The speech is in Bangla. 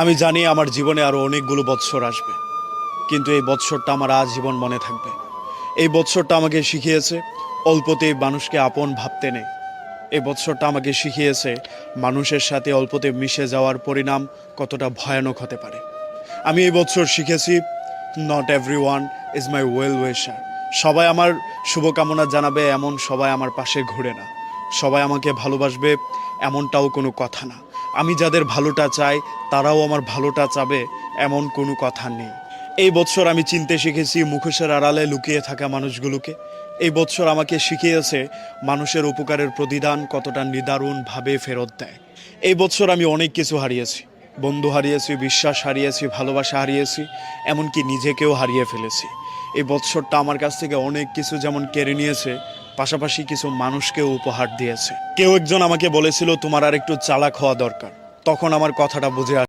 আমি জানি আমার জীবনে আরো অনেকগুলো বৎসর আসবে, কিন্তু এই বৎসরটা আমার আজীবন মনে থাকবে। এই বৎসরটা আমাকে শিখিয়েছে অল্পতেই মানুষকে আপন ভাবতে নেই। এই বৎসরটা আমাকে শিখিয়েছে মানুষের সাথে অল্পতে মিশে যাওয়ার পরিণাম কতটা ভয়ানক হতে পারে। আমি এই বছর শিখেছি not every one is my well উইশার। সবাই আমার শুভকামনা জানাবে এমন সবাই আমার পাশে ঘুরে না। সবাই আমাকে ভালোবাসবে এমনটাও কোনো কথা না। আমি যাদের ভালোটা চাই তারাও আমার ভালোটা চাবে এমন কোনো কথা নেই। এই বছর আমি চিনতে শিখেছি মুখোশের আড়ালে লুকিয়ে থাকা মানুষগুলোকে। এই বছর আমাকে শিখিয়েছে মানুষের উপকারের প্রতিদান কতটা নিদারুণভাবে ফেরত দেয়। এই বছর আমি অনেক কিছু হারিয়েছি, বন্ধু হারিয়েছি, বিশ্বাস হারিয়েছি, ভালোবাসা হারিয়েছি, এমনকি নিজেকেও হারিয়ে ফেলেছি। এই বছরটা আমার কাছ থেকে অনেক কিছু যেমন কেড়ে নিয়েছে, পাশাপাশি কিছু মানুষকেও উপহার দিয়েছে। কেউ একজন আমাকে বলেছিল তোমার আর একটু চালাক হওয়া দরকার। তখন আমার কথাটা বুঝে